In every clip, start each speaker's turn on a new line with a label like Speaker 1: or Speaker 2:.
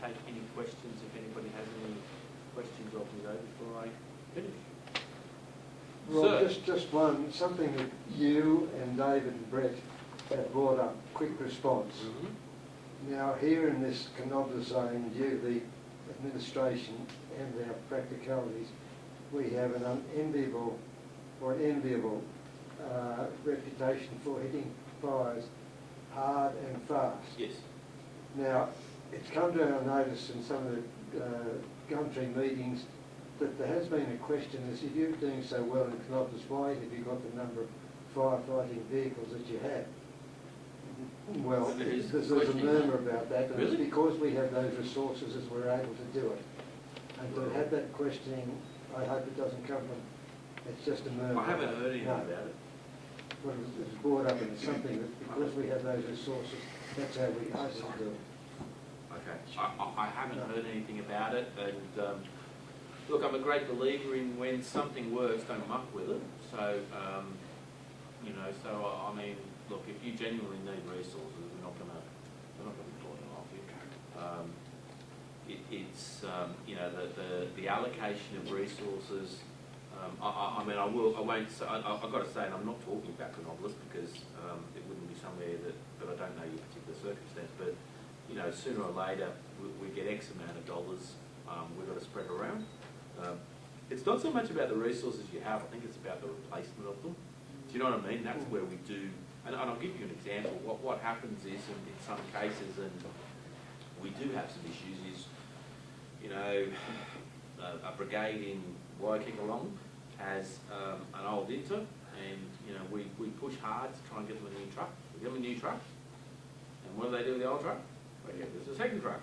Speaker 1: take any questions if anybody has any questions of me though before I finish.
Speaker 2: Well,
Speaker 1: Sir.
Speaker 2: just one, something that you and David and Brett have brought up, quick response. Now, here in this Canobra zone, due to the administration and our practicalities, we have an unenviable or enviable reputation for hitting fires hard and fast.
Speaker 1: Yes.
Speaker 2: Now, it's come to our notice in some of the Gumtree meetings that there has been a question as if you're doing so well in Canobras, why have you got the number of firefighting vehicles that you have? Well, there's a murmur about that, and
Speaker 1: Really?
Speaker 2: it's because we have those resources as we're able to do it. And to have that questioning, I hope it doesn't come from, it's just a murmur.
Speaker 1: I haven't heard anything
Speaker 2: No.
Speaker 1: about it.
Speaker 2: Well, it's brought up and it's something that because we have those resources, that's how we hasten to do it.
Speaker 1: Okay. I haven't heard anything about it, and look, I'm a great believer in when something works, don't muck with it. So, you know, I mean, look, if you genuinely need resources, we're not gonna be pulling them off you. It's you know, the allocation of resources. I mean, I won't say. I've got to say, and I'm not talking about Canobras because it wouldn't be somewhere that I don't know your particular circumstance, but you know, sooner or later we get X amount of dollars. We've got to spread around. It's not so much about the resources you have. I think it's about the replacement of them. Do you know what I mean? That's where we do. And I'll give you an example. What happens is, in some cases, and we do have some issues, is, you know, a brigade in Waikakalong has an old Inter, and, you know, we push hard to try and get them a new truck. We get them a new truck, and what do they do with the old truck? They get us a second truck.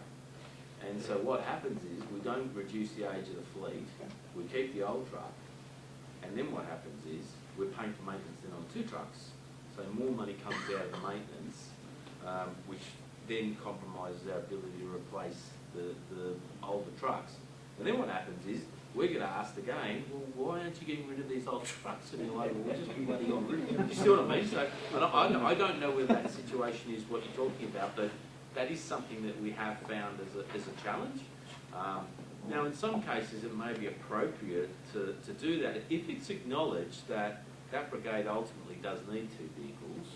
Speaker 1: And so what happens is, we don't reduce the age of the fleet, we keep the old truck, and then what happens is, we're paying for maintenance then on 2 trucks. So more money comes out of the maintenance, which then compromises our ability to replace the older trucks. And then what happens is, we're going to ask again, well, why aren't you getting rid of these old trucks? And you're like, well, we're just bloody got rid of them. You see what I mean? So, and I don't know whether that situation is what you're talking about, but that is something that we have found as a challenge. Now, in some cases, it may be appropriate to do that if it's acknowledged that that brigade ultimately does need 2 vehicles,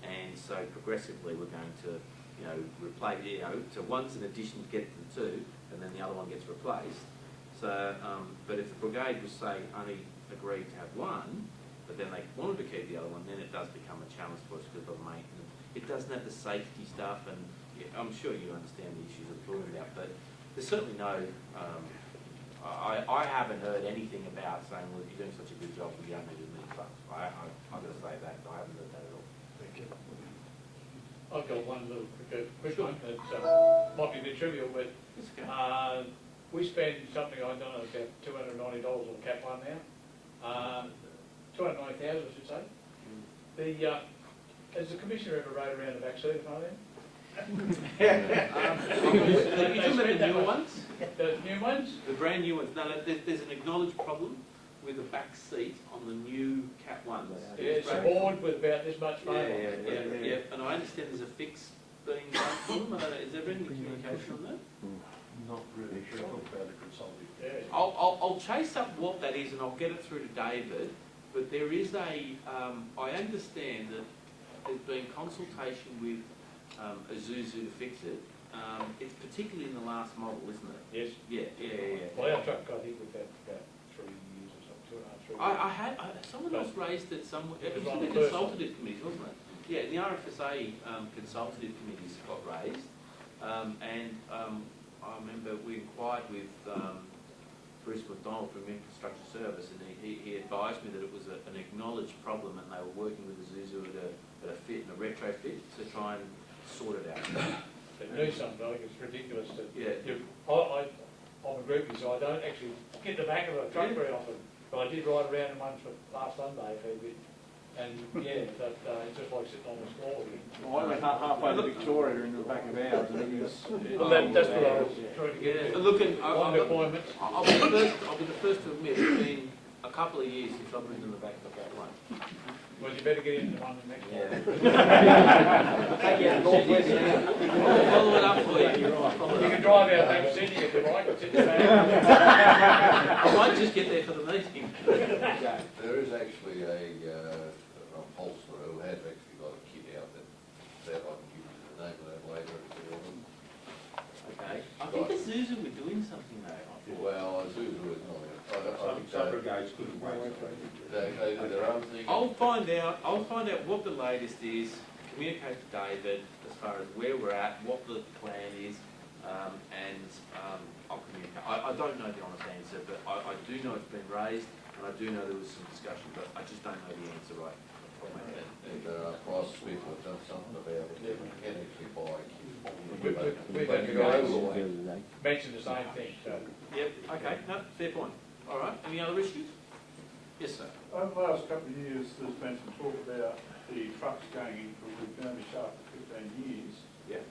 Speaker 1: and so progressively we're going to, you know, replace, you know, so one's an addition to get to the 2, and then the other one gets replaced. So, but if the brigade was, say, only agreed to have 1, but then they wanted to keep the other one, then it does become a challenge for us because of maintenance. It doesn't have the safety stuff, and yeah, I'm sure you understand the issues I'm talking about, but there's certainly no, I haven't heard anything about saying, well, if you're doing such a good job, we don't need as many trucks. I've got to say that, I haven't heard that at all.
Speaker 2: Thank you.
Speaker 3: I've got one little quick question that might be a bit trivial, but we spend something, I don't know, about $290 on Cat 1 now. 290,000 I should say. Has the Commissioner ever rode around the back seat of one of them?
Speaker 1: Are you talking about the new ones?
Speaker 3: The new ones?
Speaker 1: The brand new ones. No, there's an acknowledged problem with the back seat on the new Cat 1s.
Speaker 3: Yeah, it's a board with about this much foam.
Speaker 1: Yeah. And I understand there's a fix being done for them. I don't know, is there any communication on that?
Speaker 4: Not really sure about the consulting.
Speaker 3: Yeah.
Speaker 1: I'll chase up what that is and I'll get it through to David. But there is I understand that there's been consultation with Isuzu to fix it. It's particularly in the last model, isn't it?
Speaker 3: Yes.
Speaker 1: Yeah.
Speaker 3: Well, our truck, I think we've had about 3 years or something, 2.5, 3 years.
Speaker 1: Someone else raised it somewhere. It was
Speaker 3: on
Speaker 1: in
Speaker 3: the
Speaker 1: the
Speaker 3: first
Speaker 1: consultative committees, wasn't it? Yeah, the RFSA consultative committees got raised, and I remember we inquired with Bruce McDonald from Infrastructure Service, and he advised me that it was an acknowledged problem, and they were working with Isuzu at a fit and a retrofit to try and sort it out.
Speaker 3: But do something, I think it's ridiculous that I'm a groupie, so I don't actually get the back of a truck very often. But I did ride around in one for last Sunday a fair bit. And yeah, but it's just like sitting on the floor.
Speaker 5: Well, I went halfway to Victoria in the back of ours, and it was.
Speaker 3: Well, that's what I was trying to get to.
Speaker 1: Look,
Speaker 3: appointments.
Speaker 1: I'll be the first to admit it's been a couple of years since I've ridden in the back of that one.
Speaker 3: Well, you better get into one the next one.
Speaker 1: Yeah.
Speaker 5: Sydney.
Speaker 1: I'll follow it up for you.
Speaker 5: You're right.
Speaker 3: You can drive out back Sydney if you like, sit in the van.
Speaker 1: I might just get there for the meeting.
Speaker 6: There is actually a upholsterer who has actually got a kit out that I can give you the name of that later if you want.
Speaker 1: Okay. I think the Susan were doing something though. I thought.
Speaker 6: Well, Azusa is not. I think
Speaker 4: Subrogades couldn't wait.
Speaker 6: there are other things.
Speaker 1: I'll find out what the latest is, communicate to David as far as where we're at, what the plan is, and I'll communicate. I don't know the honest answer, but I do know it's been raised, and I do know there was some discussion, but I just don't know the answer right.
Speaker 6: And Price Smith have done something about it, you can actually buy.
Speaker 3: We've
Speaker 6: But
Speaker 3: had
Speaker 6: you go
Speaker 3: guys
Speaker 6: overweight.
Speaker 3: mention the same thing, so.
Speaker 1: Yep. Okay. No, fair point. All right. Any other issues? Yes, sir.
Speaker 7: Over the last couple of years, there's been some talk about the trucks going in for Woodburnish after 15 years.
Speaker 1: Yeah.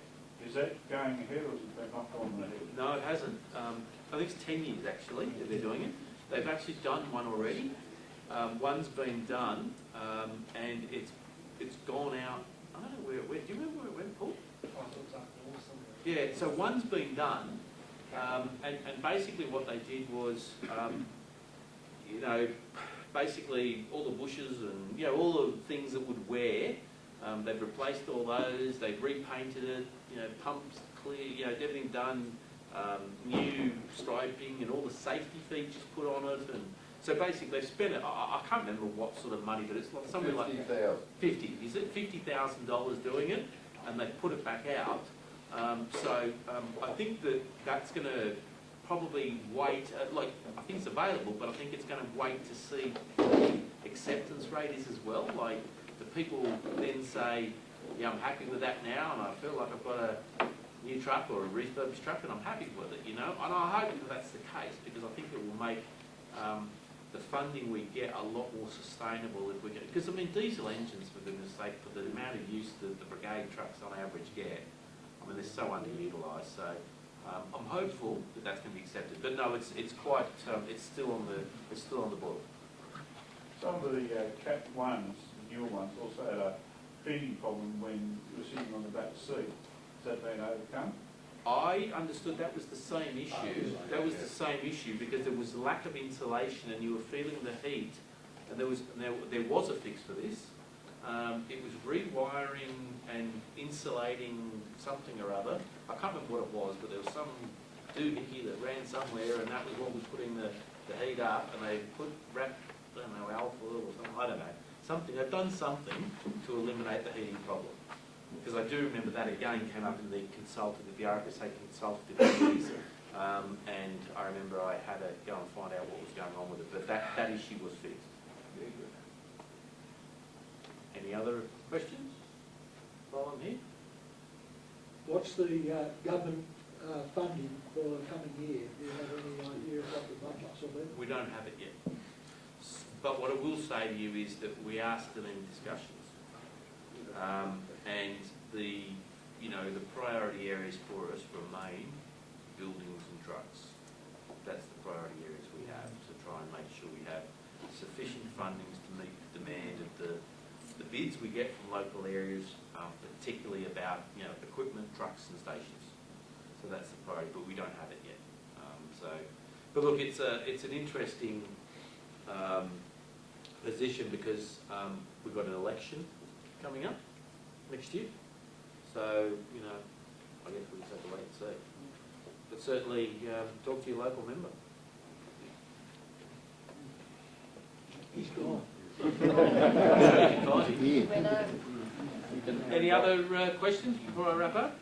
Speaker 7: Is that going ahead or has it been knocked on the head?
Speaker 1: No, it hasn't. I think it's 10 years actually that they're doing it. They've actually done one already. One's been done, and it's gone out. I don't know where. Do you remember where it went, Paul? Yeah. So one's been done, and basically what they did was, you know, basically all the bushes and all the things that would wear. They've replaced all those. They've repainted it. Pumps clear. Everything done. New striping and all the safety features put on it, and so basically they've spent it. I can't remember what sort of money, but it's like something like
Speaker 6: 50,000.
Speaker 1: 50. Is it $50,000 doing it? And they've put it back out. I think that's going to probably wait. I think it's available, but I think it's going to wait to see what the acceptance rate is as well. Like the people then say, yeah, I'm happy with that now, and I feel like I've got a new truck or a refurbished truck, and I'm happy with it, And I hope that that's the case, because I think it will make the funding we get a lot more sustainable if we get. Because diesel engines, for goodness sake, for the amount of use that the brigade trucks on average get, they're so underutilised. So I'm hopeful that that's going to be accepted. But no, it's quite it's still on the board.
Speaker 7: Some of the Cat 1s, the newer ones, also had a feeding problem when you were sitting on the back seat. Has that been overcome?
Speaker 1: I understood that was the same issue. That was the same issue because there was a lack of insulation and you were feeling the heat. And there was a fix for this. It was rewiring and insulating something or other. I can't remember what it was, but there was some doohickey that ran somewhere, and that was what was putting the heat up. And they wrapped, I don't know, alpha or something. I don't know. Something. They've done something to eliminate the heating problem. Because I do remember that again came up in the RFSA consultative committees, and I remember I had to go and find out what was going on with it. But that issue was fixed. Very good. Any other questions while I'm here?
Speaker 8: What's the government funding for the coming year? Do you have any idea of what the budgets will be?
Speaker 1: We don't have it yet. But what I will say to you is that we are still in discussions. And the priority areas for us remain buildings and trucks. That's the priority areas we have to try and make sure we have sufficient fundings to meet the demand of the bids we get from local areas, particularly about equipment, trucks and stations. So that's the priority, but we don't have it yet. But look, it's an interesting position because we've got an election coming up next year. So, I guess we'll just have to wait and see. But certainly, talk to your local member.
Speaker 8: He's gone.
Speaker 1: Any other questions before I wrap up?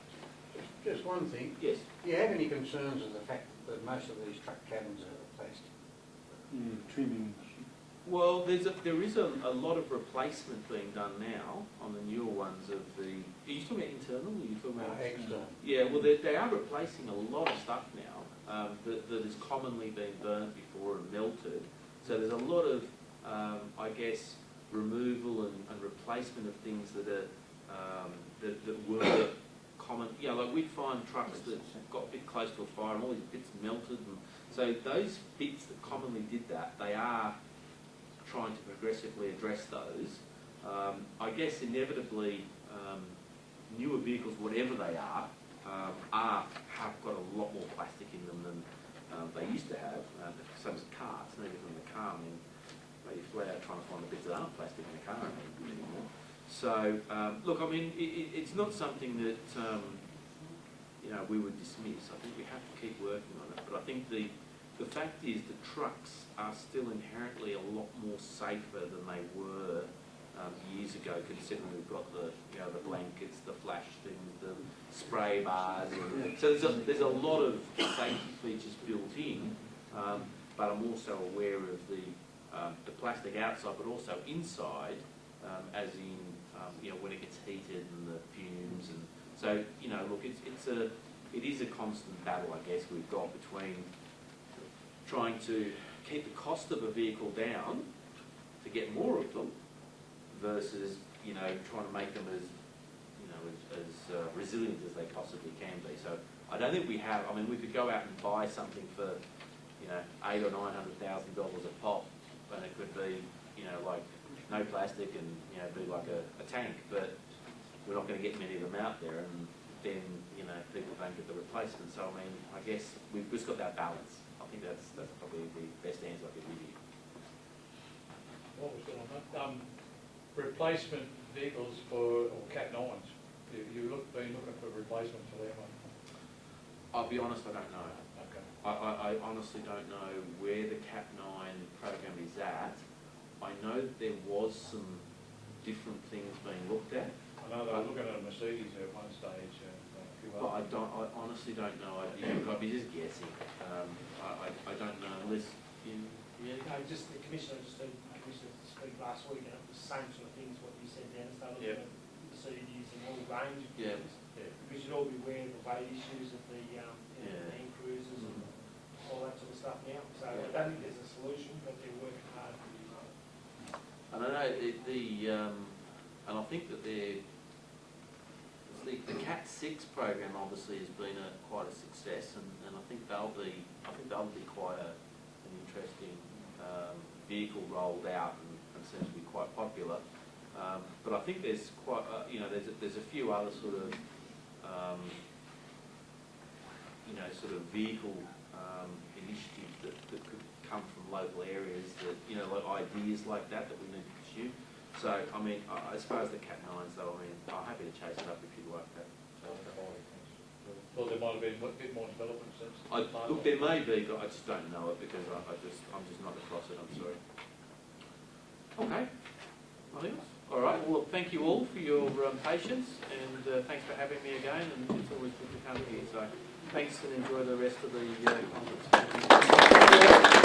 Speaker 9: Just one thing.
Speaker 1: Yes.
Speaker 9: Do you have any concerns with the fact that most of these truck cabins are replaced?
Speaker 4: Trimming.
Speaker 1: Well, there is a lot of replacement being done now on the newer ones of the. Are you talking about internal? Or are you talking about
Speaker 9: External.
Speaker 1: Yeah, well, they are replacing a lot of stuff now that has commonly been burnt before and melted. So there's a lot of, I guess, removal and replacement of things that are that were common. Like we'd find trucks that got a bit close to a fire and all these bits melted. And so those bits that commonly did that, they are trying to progressively address those. I guess inevitably newer vehicles, whatever they are have got a lot more plastic in them than they used to have. Same as cars, and even in the car, I mean, you're flat out trying to find the bits that aren't plastic in the car anymore. So, look, I mean, it's not something that, we would dismiss. I think we have to keep working on it. But I think the fact is the trucks are still inherently a lot more safer than they were years ago, considering we've got the blankets, the flash things, the spray bars. So there's a lot of safety features built in, but I'm also aware of the plastic outside, but also inside, as in when it gets heated and the fumes, and so look, it is a constant battle, I guess, we've got between trying to keep the cost of a vehicle down to get more of them, versus trying to make them as resilient as they possibly can be. So I don't think we have. I mean, we could go out and buy something for $800,000 or $900,000 a pop, and it could be like no plastic and be like a tank, but we're not going to get many of them out there, and then people don't get the replacement. So I mean, I guess we've just got that balance. I think that's probably the best answer I could give you.
Speaker 3: What was going on? Replacement vehicles for Cat 9s. Been looking for replacement for them.
Speaker 1: I'll be honest, I don't know.
Speaker 3: Okay.
Speaker 1: I honestly don't know where the Cat 9 program is at. I know that there was some different things being looked at.
Speaker 3: I know they were looking at a Mercedes at one stage.
Speaker 1: But I honestly don't know. I'd be just guessing. I don't know unless you. Yeah.
Speaker 10: No, just the commissioner speak last week, and it was the same sort of things what you said, Dennis. They were looking at Mercedes and all range of things.
Speaker 1: Yeah.
Speaker 10: We should all be aware of the weight issues of the Land Cruisers and all that sort of stuff now. So I don't think there's a solution, but they're working hard to do that.
Speaker 1: And I know and I think that the Cat 6 program obviously has been quite a success, and I think they'll be quite an interesting vehicle rolled out, and seems to be quite popular. But I think there's quite there's a few other sort of vehicle initiatives that could come from local areas that like ideas like that we need to pursue. So I mean, as far as the Cat 9s though, I mean, I'm happy to chase it up if you'd like that.
Speaker 3: Well, there might have been a bit more development since.
Speaker 1: Look, there may be, but I just don't know it because I'm just not across it. I'm sorry. Okay. Nothing else? All right. Well, thank you all for your patience, and thanks for having me again. And it's always good to come here. So thanks, and enjoy the rest of the conference.